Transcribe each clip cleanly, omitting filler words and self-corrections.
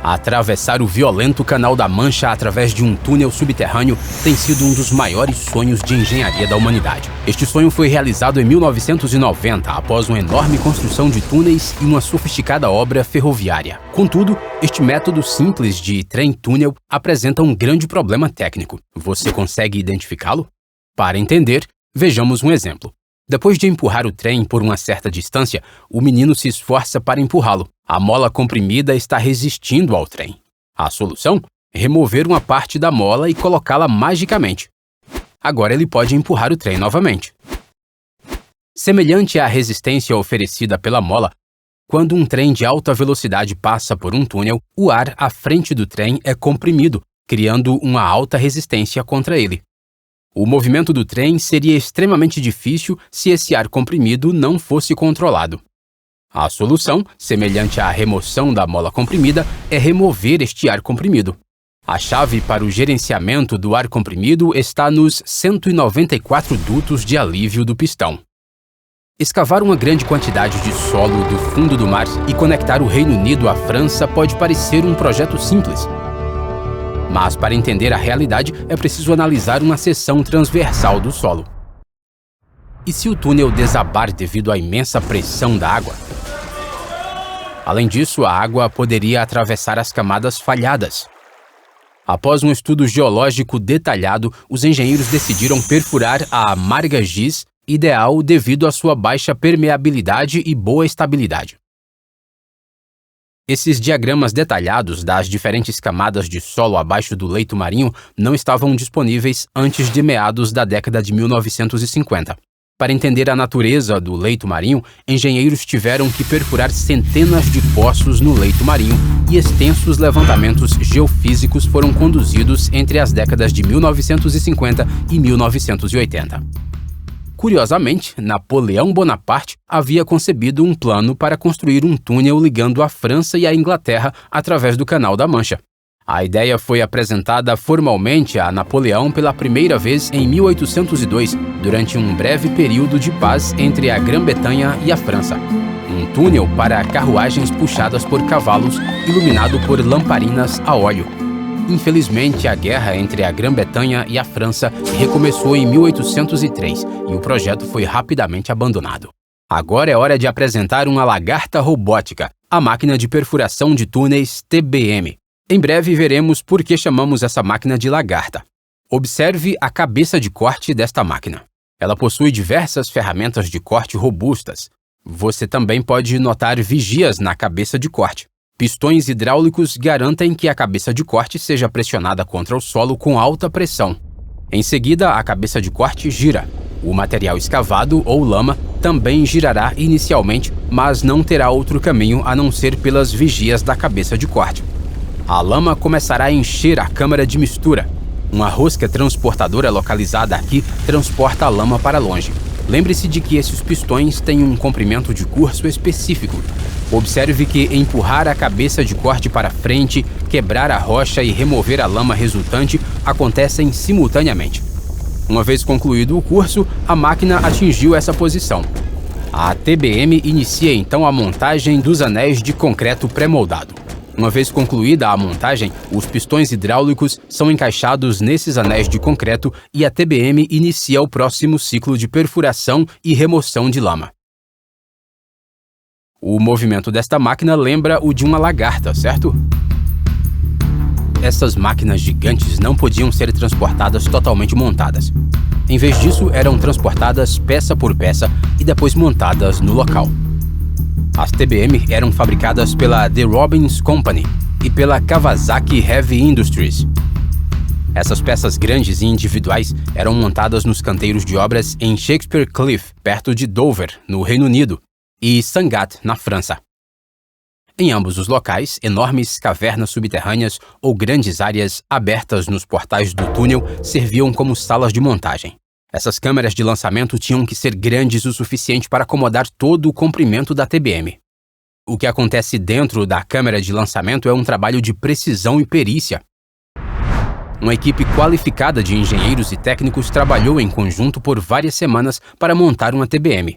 Atravessar o violento Canal da Mancha através de um túnel subterrâneo tem sido um dos maiores sonhos de engenharia da humanidade. Este sonho foi realizado em 1990, após uma enorme construção de túneis e uma sofisticada obra ferroviária. Contudo, este método simples de trem-túnel apresenta um grande problema técnico. Você consegue identificá-lo? Para entender, vejamos um exemplo. Depois de empurrar o trem por uma certa distância, o menino se esforça para empurrá-lo. A mola comprimida está resistindo ao trem. A solução? Remover uma parte da mola e colocá-la magicamente. Agora ele pode empurrar o trem novamente. Semelhante à resistência oferecida pela mola, quando um trem de alta velocidade passa por um túnel, o ar à frente do trem é comprimido, criando uma alta resistência contra ele. O movimento do trem seria extremamente difícil se esse ar comprimido não fosse controlado. A solução, semelhante à remoção da mola comprimida, é remover este ar comprimido. A chave para o gerenciamento do ar comprimido está nos 194 dutos de alívio do pistão. Escavar uma grande quantidade de solo do fundo do mar e conectar o Reino Unido à França pode parecer um projeto simples. Mas, para entender a realidade, é preciso analisar uma seção transversal do solo. E se o túnel desabar devido à imensa pressão da água? Além disso, a água poderia atravessar as camadas falhadas. Após um estudo geológico detalhado, os engenheiros decidiram perfurar a amarga giz, ideal devido à sua baixa permeabilidade e boa estabilidade. Esses diagramas detalhados das diferentes camadas de solo abaixo do leito marinho não estavam disponíveis antes de meados da década de 1950. Para entender a natureza do leito marinho, engenheiros tiveram que perfurar centenas de poços no leito marinho e extensos levantamentos geofísicos foram conduzidos entre as décadas de 1950 e 1980. Curiosamente, Napoleão Bonaparte havia concebido um plano para construir um túnel ligando a França e a Inglaterra através do Canal da Mancha. A ideia foi apresentada formalmente a Napoleão pela primeira vez em 1802, durante um breve período de paz entre a Grã-Bretanha e a França. Um túnel para carruagens puxadas por cavalos, iluminado por lamparinas a óleo. Infelizmente, a guerra entre a Grã-Bretanha e a França recomeçou em 1803 e o projeto foi rapidamente abandonado. Agora é hora de apresentar uma lagarta robótica, a máquina de perfuração de túneis TBM. Em breve veremos por que chamamos essa máquina de lagarta. Observe a cabeça de corte desta máquina. Ela possui diversas ferramentas de corte robustas. Você também pode notar vigias na cabeça de corte. Pistões hidráulicos garantem que a cabeça de corte seja pressionada contra o solo com alta pressão. Em seguida, a cabeça de corte gira. O material escavado ou lama também girará inicialmente, mas não terá outro caminho a não ser pelas vigias da cabeça de corte. A lama começará a encher a câmara de mistura. Uma rosca transportadora localizada aqui transporta a lama para longe. Lembre-se de que esses pistões têm um comprimento de curso específico. Observe que empurrar a cabeça de corte para frente, quebrar a rocha e remover a lama resultante acontecem simultaneamente. Uma vez concluído o curso, a máquina atingiu essa posição. A TBM inicia então a montagem dos anéis de concreto pré-moldado. Uma vez concluída a montagem, os pistões hidráulicos são encaixados nesses anéis de concreto e a TBM inicia o próximo ciclo de perfuração e remoção de lama. O movimento desta máquina lembra o de uma lagarta, certo? Essas máquinas gigantes não podiam ser transportadas totalmente montadas. Em vez disso, eram transportadas peça por peça e depois montadas no local. As TBM eram fabricadas pela The Robbins Company e pela Kawasaki Heavy Industries. Essas peças grandes e individuais eram montadas nos canteiros de obras em Shakespeare Cliff, perto de Dover, no Reino Unido, e Sangatte, na França. Em ambos os locais, enormes cavernas subterrâneas ou grandes áreas abertas nos portais do túnel serviam como salas de montagem. Essas câmeras de lançamento tinham que ser grandes o suficiente para acomodar todo o comprimento da TBM. O que acontece dentro da câmera de lançamento é um trabalho de precisão e perícia. Uma equipe qualificada de engenheiros e técnicos trabalhou em conjunto por várias semanas para montar uma TBM.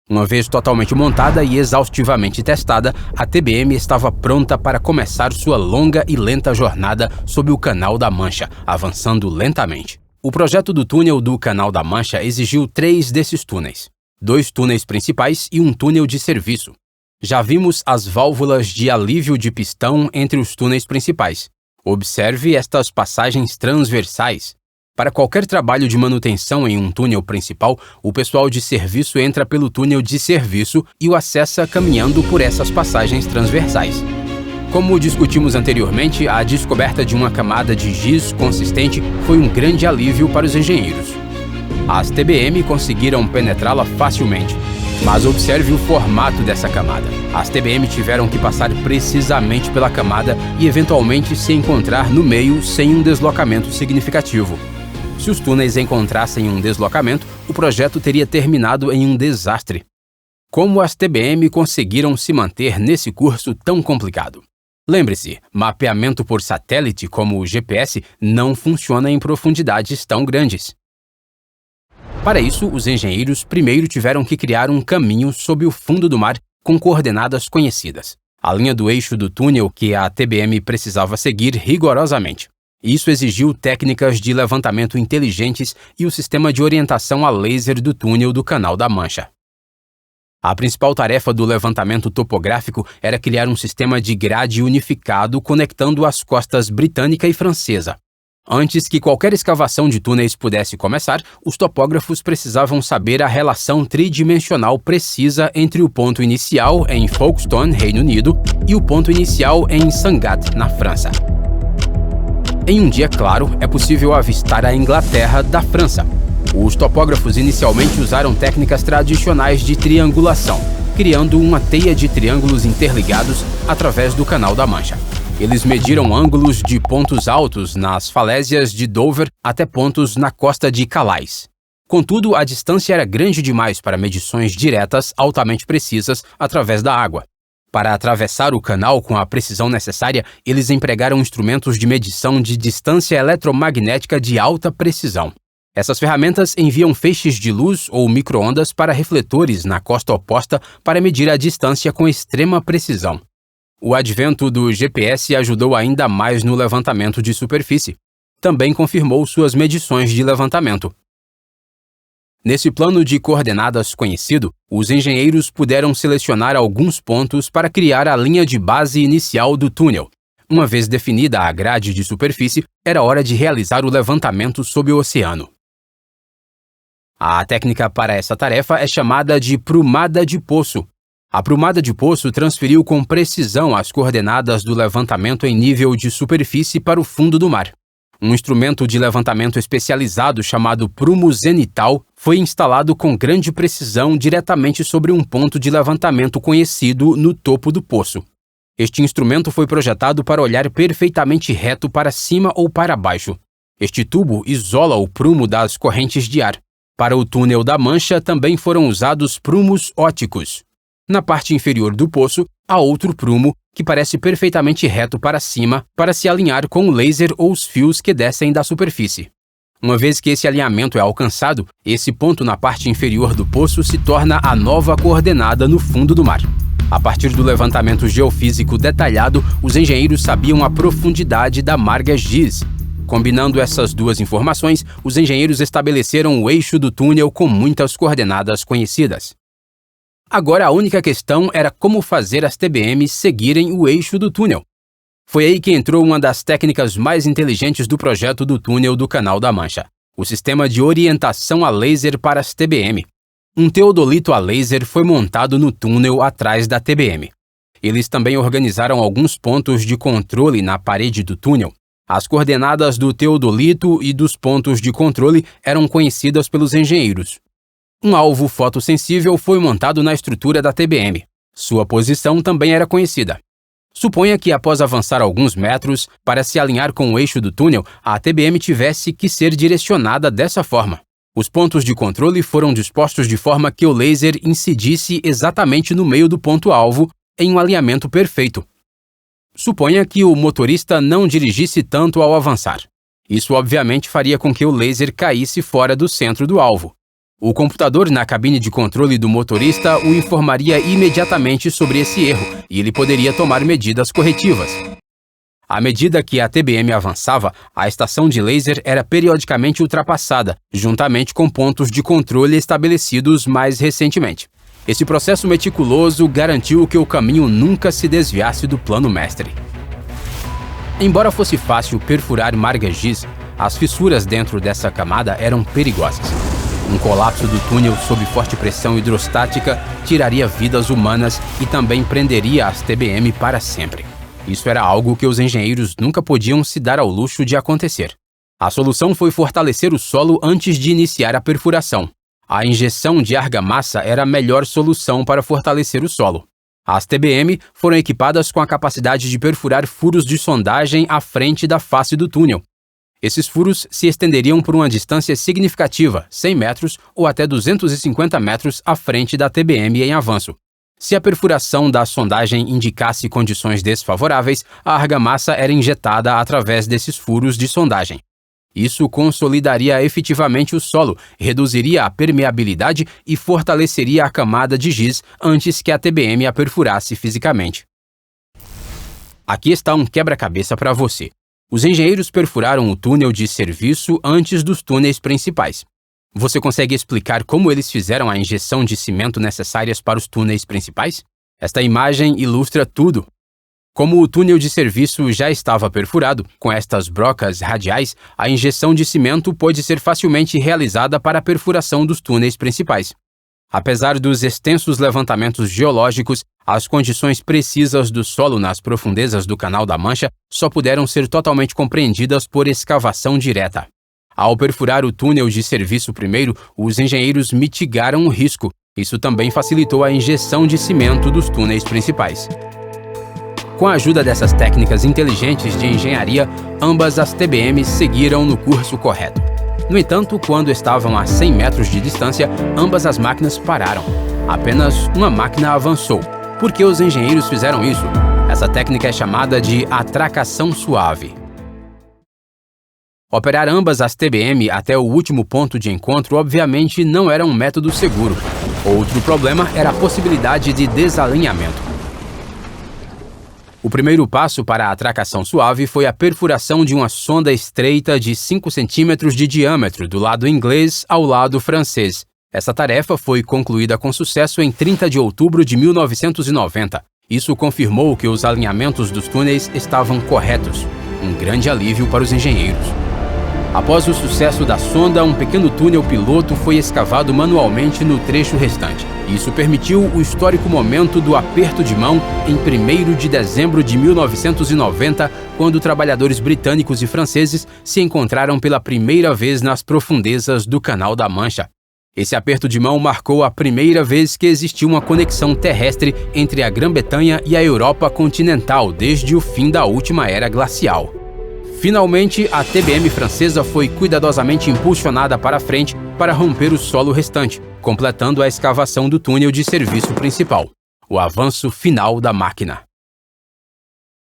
Uma vez totalmente montada e exaustivamente testada, a TBM estava pronta para começar sua longa e lenta jornada sob o Canal da Mancha, avançando lentamente. O projeto do túnel do Canal da Mancha exigiu 3 desses túneis: 2 túneis principais e um túnel de serviço. Já vimos as válvulas de alívio de pistão entre os túneis principais. Observe estas passagens transversais. Para qualquer trabalho de manutenção em um túnel principal, o pessoal de serviço entra pelo túnel de serviço e o acessa caminhando por essas passagens transversais. Como discutimos anteriormente, a descoberta de uma camada de giz consistente foi um grande alívio para os engenheiros. As TBM conseguiram penetrá-la facilmente. Mas observe o formato dessa camada. As TBM tiveram que passar precisamente pela camada e eventualmente se encontrar no meio sem um deslocamento significativo. Se os túneis encontrassem um deslocamento, o projeto teria terminado em um desastre. Como as TBM conseguiram se manter nesse curso tão complicado? Lembre-se, mapeamento por satélite como o GPS não funciona em profundidades tão grandes. Para isso, os engenheiros primeiro tiveram que criar um caminho sob o fundo do mar com coordenadas conhecidas, a linha do eixo do túnel que a TBM precisava seguir rigorosamente. Isso exigiu técnicas de levantamento inteligentes e o sistema de orientação a laser do túnel do Canal da Mancha. A principal tarefa do levantamento topográfico era criar um sistema de grade unificado conectando as costas britânica e francesa. Antes que qualquer escavação de túneis pudesse começar, os topógrafos precisavam saber a relação tridimensional precisa entre o ponto inicial em Folkestone, Reino Unido, e o ponto inicial em Sangatte, na França. Em um dia claro, é possível avistar a Inglaterra da França. Os topógrafos inicialmente usaram técnicas tradicionais de triangulação, criando uma teia de triângulos interligados através do Canal da Mancha. Eles mediram ângulos de pontos altos nas falésias de Dover até pontos na costa de Calais. Contudo, a distância era grande demais para medições diretas altamente precisas através da água. Para atravessar o canal com a precisão necessária, eles empregaram instrumentos de medição de distância eletromagnética de alta precisão. Essas ferramentas enviam feixes de luz ou micro-ondas para refletores na costa oposta para medir a distância com extrema precisão. O advento do GPS ajudou ainda mais no levantamento de superfície. Também confirmou suas medições de levantamento. Nesse plano de coordenadas conhecido, os engenheiros puderam selecionar alguns pontos para criar a linha de base inicial do túnel. Uma vez definida a grade de superfície, era hora de realizar o levantamento sob o oceano. A técnica para essa tarefa é chamada de prumada de poço. A prumada de poço transferiu com precisão as coordenadas do levantamento em nível de superfície para o fundo do mar. Um instrumento de levantamento especializado chamado prumo zenital foi instalado com grande precisão diretamente sobre um ponto de levantamento conhecido no topo do poço. Este instrumento foi projetado para olhar perfeitamente reto para cima ou para baixo. Este tubo isola o prumo das correntes de ar. Para o túnel da Mancha também foram usados prumos ópticos. Na parte inferior do poço, há outro prumo que parece perfeitamente reto para cima para se alinhar com o laser ou os fios que descem da superfície. Uma vez que esse alinhamento é alcançado, esse ponto na parte inferior do poço se torna a nova coordenada no fundo do mar. A partir do levantamento geofísico detalhado, os engenheiros sabiam a profundidade da marga Giz. Combinando essas duas informações, os engenheiros estabeleceram o eixo do túnel com muitas coordenadas conhecidas. Agora a única questão era como fazer as TBMs seguirem o eixo do túnel. Foi aí que entrou uma das técnicas mais inteligentes do projeto do túnel do Canal da Mancha, o sistema de orientação a laser para as TBM. Um teodolito a laser foi montado no túnel atrás da TBM. Eles também organizaram alguns pontos de controle na parede do túnel. As coordenadas do teodolito e dos pontos de controle eram conhecidas pelos engenheiros. Um alvo fotossensível foi montado na estrutura da TBM. Sua posição também era conhecida. Suponha que após avançar alguns metros, para se alinhar com o eixo do túnel, a TBM tivesse que ser direcionada dessa forma. Os pontos de controle foram dispostos de forma que o laser incidisse exatamente no meio do ponto-alvo, em um alinhamento perfeito. Suponha que o motorista não dirigisse tanto ao avançar. Isso obviamente faria com que o laser caísse fora do centro do alvo. O computador na cabine de controle do motorista o informaria imediatamente sobre esse erro e ele poderia tomar medidas corretivas. À medida que a TBM avançava, a estação de laser era periodicamente ultrapassada, juntamente com pontos de controle estabelecidos mais recentemente. Esse processo meticuloso garantiu que o caminho nunca se desviasse do plano mestre. Embora fosse fácil perfurar Marga-Giz, as fissuras dentro dessa camada eram perigosas. Um colapso do túnel sob forte pressão hidrostática tiraria vidas humanas e também prenderia as TBM para sempre. Isso era algo que os engenheiros nunca podiam se dar ao luxo de acontecer. A solução foi fortalecer o solo antes de iniciar a perfuração. A injeção de argamassa era a melhor solução para fortalecer o solo. As TBM foram equipadas com a capacidade de perfurar furos de sondagem à frente da face do túnel. Esses furos se estenderiam por uma distância significativa, 100 metros ou até 250 metros à frente da TBM em avanço. Se a perfuração da sondagem indicasse condições desfavoráveis, a argamassa era injetada através desses furos de sondagem. Isso consolidaria efetivamente o solo, reduziria a permeabilidade e fortaleceria a camada de giz antes que a TBM a perfurasse fisicamente. Aqui está um quebra-cabeça para você. Os engenheiros perfuraram o túnel de serviço antes dos túneis principais. Você consegue explicar como eles fizeram a injeção de cimento necessárias para os túneis principais? Esta imagem ilustra tudo. Como o túnel de serviço já estava perfurado, com estas brocas radiais, a injeção de cimento pôde ser facilmente realizada para a perfuração dos túneis principais. Apesar dos extensos levantamentos geológicos, as condições precisas do solo nas profundezas do Canal da Mancha só puderam ser totalmente compreendidas por escavação direta. Ao perfurar o túnel de serviço primeiro, os engenheiros mitigaram o risco. Isso também facilitou a injeção de cimento dos túneis principais. Com a ajuda dessas técnicas inteligentes de engenharia, ambas as TBMs seguiram no curso correto. No entanto, quando estavam a 100 metros de distância, ambas as máquinas pararam. Apenas uma máquina avançou. Por que os engenheiros fizeram isso? Essa técnica é chamada de atracação suave. Operar ambas as TBM até o último ponto de encontro obviamente não era um método seguro. Outro problema era a possibilidade de desalinhamento. O primeiro passo para a atracação suave foi a perfuração de uma sonda estreita de 5 centímetros de diâmetro do lado inglês ao lado francês. Essa tarefa foi concluída com sucesso em 30 de outubro de 1990. Isso confirmou que os alinhamentos dos túneis estavam corretos. Um grande alívio para os engenheiros. Após o sucesso da sonda, um pequeno túnel piloto foi escavado manualmente no trecho restante. Isso permitiu o histórico momento do aperto de mão em 1º de dezembro de 1990, quando trabalhadores britânicos e franceses se encontraram pela primeira vez nas profundezas do Canal da Mancha. Esse aperto de mão marcou a primeira vez que existiu uma conexão terrestre entre a Grã-Bretanha e a Europa continental desde o fim da última era glacial. Finalmente, a TBM francesa foi cuidadosamente impulsionada para frente para romper o solo restante, completando a escavação do túnel de serviço principal. O avanço final da máquina.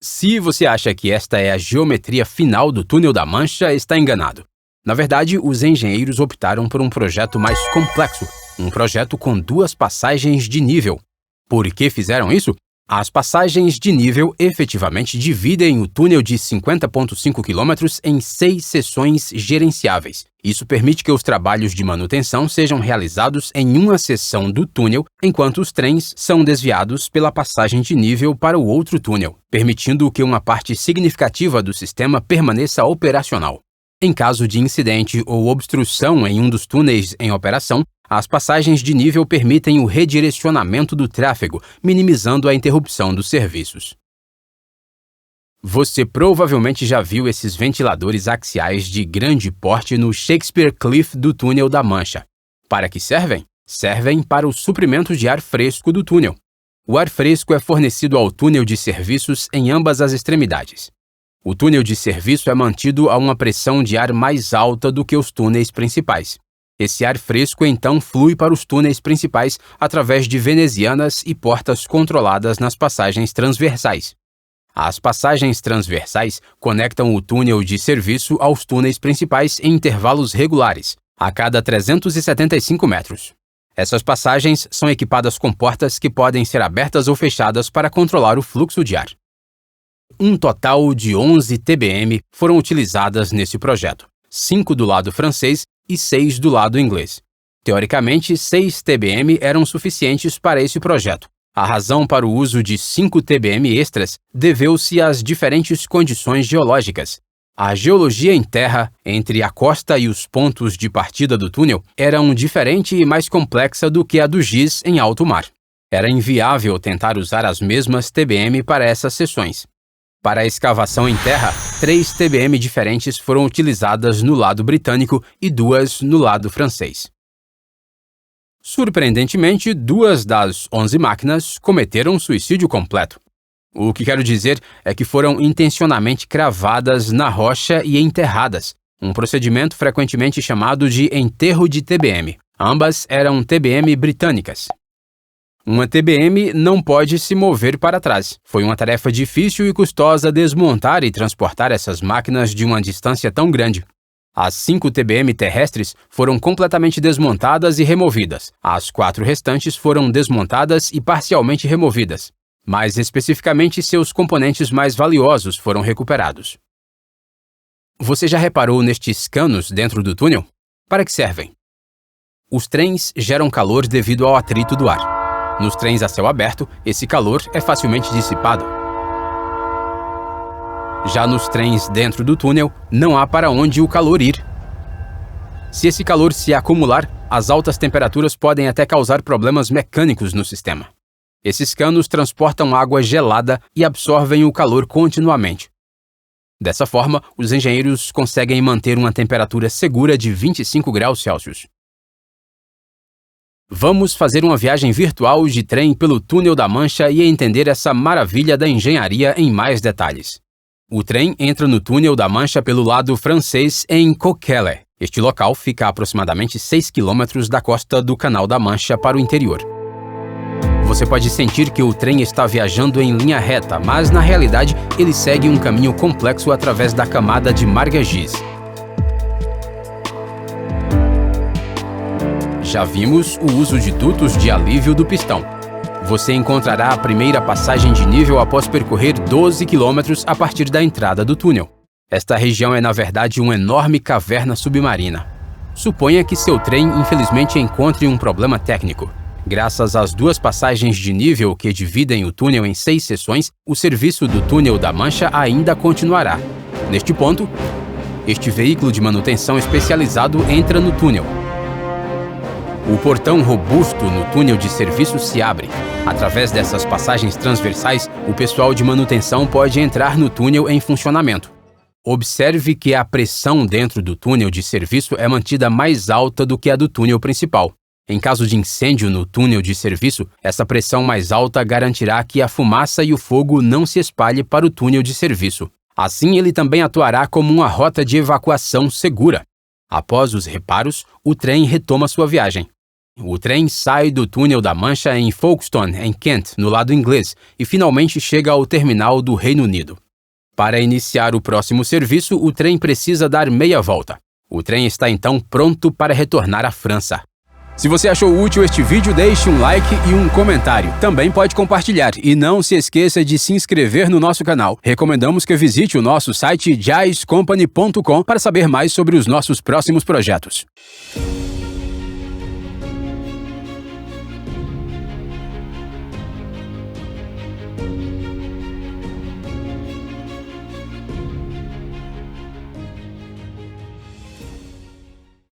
Se você acha que esta é a geometria final do Túnel da Mancha, está enganado. Na verdade, os engenheiros optaram por um projeto mais complexo, um projeto com 2 passagens de nível. Por que fizeram isso? As passagens de nível efetivamente dividem o túnel de 50,5 km em 6 seções gerenciáveis. Isso permite que os trabalhos de manutenção sejam realizados em uma seção do túnel, enquanto os trens são desviados pela passagem de nível para o outro túnel, permitindo que uma parte significativa do sistema permaneça operacional. Em caso de incidente ou obstrução em um dos túneis em operação, as passagens de nível permitem o redirecionamento do tráfego, minimizando a interrupção dos serviços. Você provavelmente já viu esses ventiladores axiais de grande porte no Shakespeare Cliff do Túnel da Mancha. Para que servem? Servem para o suprimento de ar fresco do túnel. O ar fresco é fornecido ao túnel de serviços em ambas as extremidades. O túnel de serviço é mantido a uma pressão de ar mais alta do que os túneis principais. Esse ar fresco então flui para os túneis principais através de venezianas e portas controladas nas passagens transversais. As passagens transversais conectam o túnel de serviço aos túneis principais em intervalos regulares. a cada 375 metros. Essas passagens são equipadas com portas que podem ser abertas ou fechadas para controlar o fluxo de ar. Um total de 11 TBM foram utilizadas nesse projeto, 5 do lado francês e 6 do lado inglês. Teoricamente, 6 TBM eram suficientes para esse projeto. A razão para o uso de 5 TBM extras deveu-se às diferentes condições geológicas. A geologia em terra, entre a costa e os pontos de partida do túnel, era diferente e mais complexa do que a do GIS em alto mar. Era inviável tentar usar as mesmas TBM para essas seções. Para a escavação em terra, 3 TBM diferentes foram utilizadas no lado britânico e 2 no lado francês. Surpreendentemente, 2 das 11 máquinas cometeram suicídio completo. O que quero dizer é que foram intencionalmente cravadas na rocha e enterradas, um procedimento frequentemente chamado de enterro de TBM. Ambas eram TBM britânicas. Uma TBM não pode se mover para trás. Foi uma tarefa difícil e custosa desmontar e transportar essas máquinas de uma distância tão grande. As 5 TBM terrestres foram completamente desmontadas e removidas. As 4 restantes foram desmontadas e parcialmente removidas. Mais especificamente, seus componentes mais valiosos foram recuperados. Você já reparou nestes canos dentro do túnel? Para que servem? Os trens geram calor devido ao atrito do ar. Nos trens a céu aberto, esse calor é facilmente dissipado. Já nos trens dentro do túnel, não há para onde o calor ir. Se esse calor se acumular, as altas temperaturas podem até causar problemas mecânicos no sistema. Esses canos transportam água gelada e absorvem o calor continuamente. Dessa forma, os engenheiros conseguem manter uma temperatura segura de 25 graus Celsius. Vamos fazer uma viagem virtual de trem pelo Túnel da Mancha e entender essa maravilha da engenharia em mais detalhes. O trem entra no Túnel da Mancha pelo lado francês em Coquelles. Este local fica a aproximadamente 6 quilômetros da costa do Canal da Mancha para o interior. Você pode sentir que o trem está viajando em linha reta, mas na realidade ele segue um caminho complexo através da camada de margagis. Já vimos o uso de dutos de alívio do pistão. Você encontrará a primeira passagem de nível após percorrer 12 quilômetros a partir da entrada do túnel. Esta região é, na verdade, uma enorme caverna submarina. Suponha que seu trem, infelizmente, encontre um problema técnico. Graças às 2 passagens de nível que dividem o túnel em 6 seções, o serviço do Túnel da Mancha ainda continuará. Neste ponto, este veículo de manutenção especializado entra no túnel. O portão robusto no túnel de serviço se abre. Através dessas passagens transversais, o pessoal de manutenção pode entrar no túnel em funcionamento. Observe que a pressão dentro do túnel de serviço é mantida mais alta do que a do túnel principal. Em caso de incêndio no túnel de serviço, essa pressão mais alta garantirá que a fumaça e o fogo não se espalhem para o túnel de serviço. Assim, ele também atuará como uma rota de evacuação segura. Após os reparos, o trem retoma sua viagem. O trem sai do Túnel da Mancha em Folkestone, em Kent, no lado inglês, e finalmente chega ao terminal do Reino Unido. Para iniciar o próximo serviço, o trem precisa dar meia volta. O trem está então pronto para retornar à França. Se você achou útil este vídeo, deixe um like e um comentário. Também pode compartilhar e não se esqueça de se inscrever no nosso canal. Recomendamos que visite o nosso site jazzcompany.com para saber mais sobre os nossos próximos projetos.